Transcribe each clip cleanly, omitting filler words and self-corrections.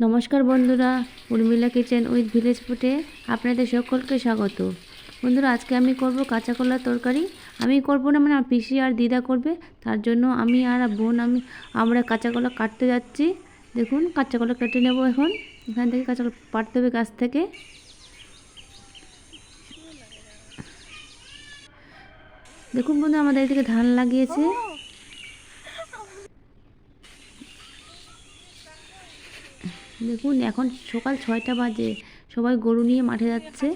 নমস্কার বন্ধুরা, Urmila kitchen with village ফুডে আপনাদের সকলকে স্বাগত। বন্ধুরা, আজকে আমি করব কাঁচা কলার তরকারি। আমি করব না, মানে আমার পিসি আর দিদা করবে। তার জন্য আমি আর বোন আমরা কাঁচা কলা কাটতে যাচ্ছি। দেখুন, কাঁচা কলা কেটে নেব এখন। এখান থেকে কাঁচা কলা পাড়তে হবে গাছ থেকে। দেখুন বন্ধু, আমাদের এদিকে ধান লাগিয়েছে। দেখুন, এখন সকাল 6টা বাজে, সবাই গরু নিয়ে মাঠে যাচ্ছে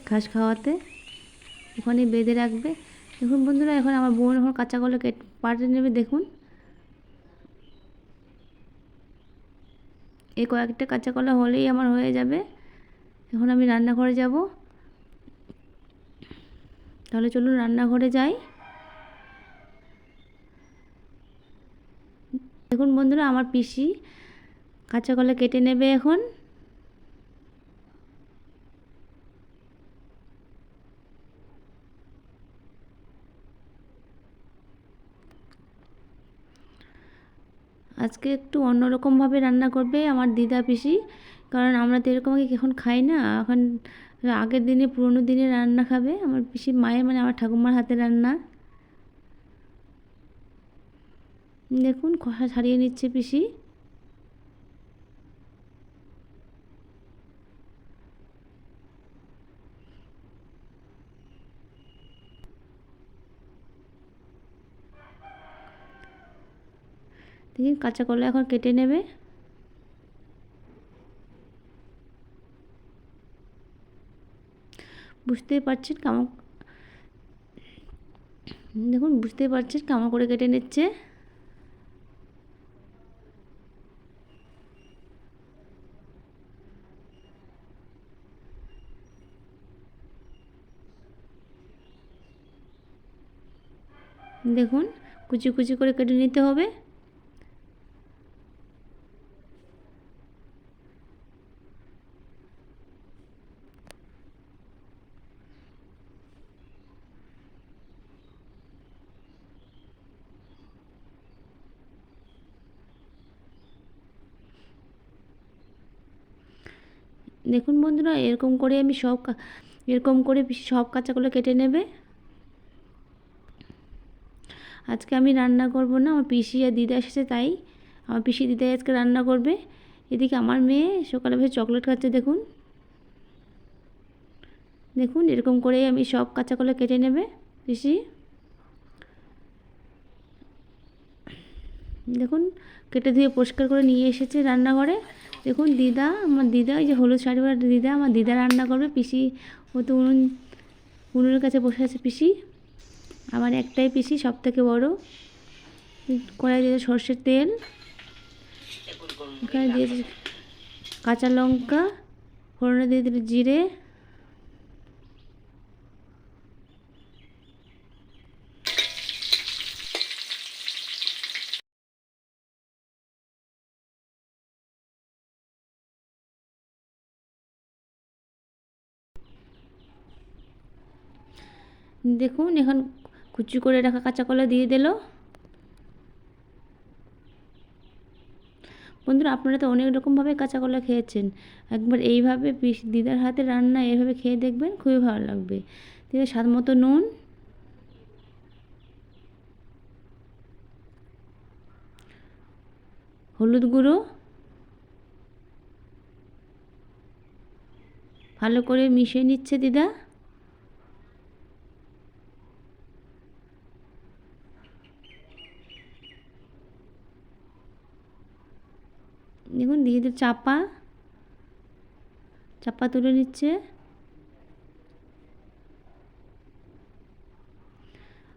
ঘাস খাওয়াতে। ওখানে বেঁধে রাখবে। দেখুন বন্ধুরা, এখন আমার বোন এখন কাঁচা কলা পাড়ে নেবে। দেখুন, এই কয়েকটা কাঁচা কলা হলেই আমার হয়ে যাবে। এখন আমি রান্নাঘরে যাব। তাহলে চলুন রান্নাঘরে যাই। দেখুন বন্ধুরা, আমার পিসি কাঁচা কলা কেটে নেবে এখন। আজকে একটু অন্যরকমভাবে রান্না করবে আমার দিদা পিসি, কারণ আমরা তো এরকম আগে এখন খাই না। এখন আগের দিনে, পুরোনো দিনে রান্না খাবে আমার পিসি মায়ের, মানে আমার ঠাকুমার হাতে রান্না। দেখুন, খোসা ছাড়িয়ে নিচ্ছে পিসি। দেখি, কাঁচা কলা এখন কেটে নেবে। বুঝতেই পারছেন কেমন, দেখুন বুঝতেই পারছেন কেমন করে কেটে নিচ্ছে। দেখুন, কুচি কুচি করে কেটে নিতে হবে। দেখুন বন্ধুরা, এরকম করে আমি এরকম করে সব কাঁচাগুলো কেটে নেবে। আজকে আমি রান্না করব না, আমার পিসি আর দিদা এসেছে, তাই আমার পিসি দিদাই আজকে রান্না করবে। এদিকে আমার মেয়ে সকালে ভেবে চকলেট খাচ্ছে। দেখুন দেখুন, এরকম করেই আমি সব কাঁচাগুলো কেটে নেবে পিসি। দেখুন, কেটে ধুয়ে পরিষ্কার করে নিয়ে এসেছে রান্নাঘরে। দেখুন দিদা, আমার দিদা, এই যে হলুদ শাড়ি পরা দিদা, আমার দিদা রান্না করবে। পিসি ও তো উনুনের কাছে বসে আছে পিসি। আমার একটাই পিসি, সব থেকে বড়। কড়াই দিয়েছে সর্ষের তেল, এখানে দিয়েছে কাঁচা লঙ্কা, ফোড়নে দিয়ে দিল জিরে, দেখুন এখন কুচি করে রাখা কাঁচা কলা দিয়ে দিল। বন্ধুরা, আপনারা তো অনেক রকমভাবে কাঁচা কলা খেয়েছেন, একবার এইভাবে দিদার হাতে রান্না এইভাবে খেয়ে দেখবেন, খুবই ভালো লাগবে। দিয়ে স্বাদ মতো নুন, হলুদ গুঁড়ো, ভালো করে মিশিয়ে নিচ্ছে দিদা। দেখুন, দিয়ে দিল চাপা চাপা তুলে নিচ্ছে।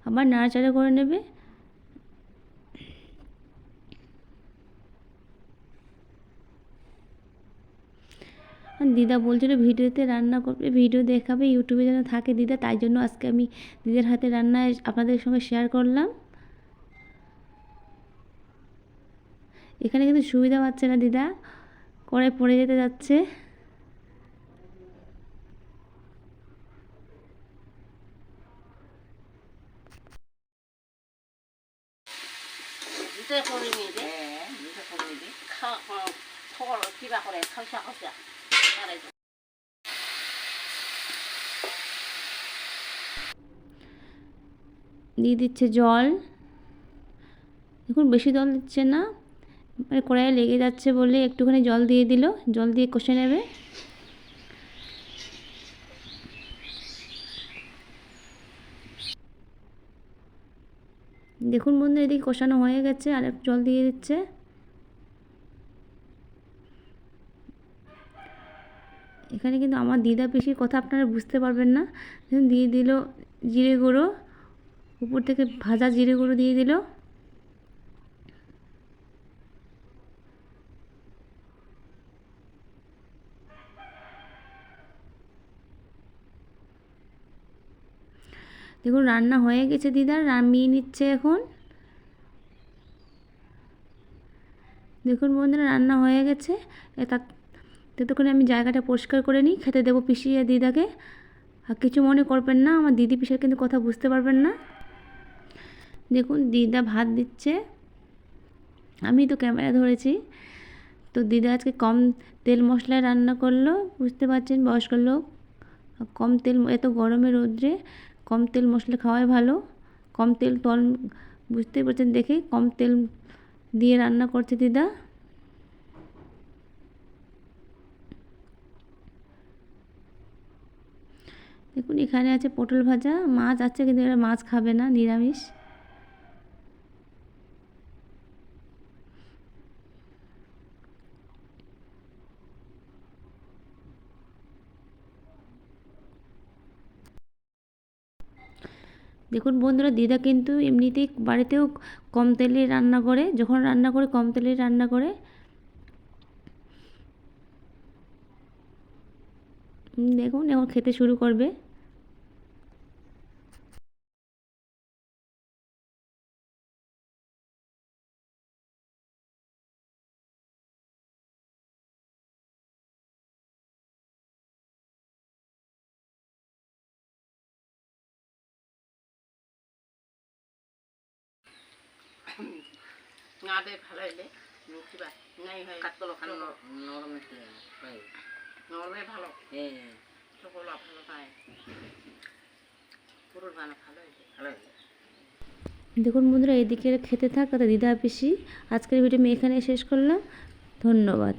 আবার নাড়াচাড়া করে নেবে। দিদা বলছিল ভিডিওতে রান্না করবে, ভিডিও দেখাবে, ইউটিউবে যেন থাকে দিদা, তাই জন্য আজকে আমি দিদার হাতে রান্না আপনাদের সঙ্গে শেয়ার করলাম। এখানে কিন্তু সুবিধা পাচ্ছে না দিদা, কড়াই পড়ে যেতে যাচ্ছে। কিবা কৰে খালসা খালসা দিয়ে দিচ্ছে জল। দেখুন বেশি জল দিচ্ছে না, মানে কড়াইয়ে লেগে যাচ্ছে বলে একটুখানি জল দিয়ে দিল, জল দিয়ে কষে নেবে। দেখুন বন্ধু এদিকে কষানো হয়ে গেছে, আর একটু জল দিয়ে দিচ্ছে। এখানে কিন্তু আমার দিদা পিসির কথা আপনারা বুঝতে পারবেন না। দিয়ে দিল জিরে গুঁড়ো, উপর থেকে ভাজা জিরে গুঁড়ো দিয়ে দিল। দেখুন রান্না হয়ে গেছে, দিদা নামিয়ে নিচ্ছে এখন। দেখুন বন্ধুরা রান্না হয়ে গেছে। ততক্ষণে আমি জায়গাটা পরিষ্কার করে নিই, খেতে দেবো পিসি আর দিদাকে। আর কিছু মনে করবেন না, আমার দিদি পিসির কিন্তু কথা বুঝতে পারবেন না। দেখুন দিদা ভাত দিচ্ছে, আমি তো ক্যামেরা ধরেছি। তো দিদা আজকে কম তেল মশলায় রান্না করলো, বুঝতে পারছেন বয়স্ক লোক, কম তেল, এত গরমে রোদ্রে কম তেল মশলা খাওয়াই ভালো। কম তেল তল, বুঝতেই পারছেন দেখে কম তেল দিয়ে রান্না করছে দিদা। দেখুন এখানে আছে পটল ভাজা, মাছ আছে কিন্তু এরা মাছ খাবে না, নিরামিষ। দেখুন বন্ধুরা দিদা কিন্তু এমনিতেই বাড়িতেও কম তেলে রান্না করে, যখন রান্না করে কম তেলে রান্না করে। দেখুন এখন খেতে শুরু করবে। ngabe ভালো হইলে কিবা নাই হয় কাটলো খানো নরমে হয় নরমে ভালো সকল ভালো পায় পুরো বানা ভালো হইলে ভালো হইলে। দেখুন বন্ধুরা এদিকে খেতে থাক, দিদা পিসি। আজকের ভিডিও আমি এখানে শেষ করলাম, ধন্যবাদ।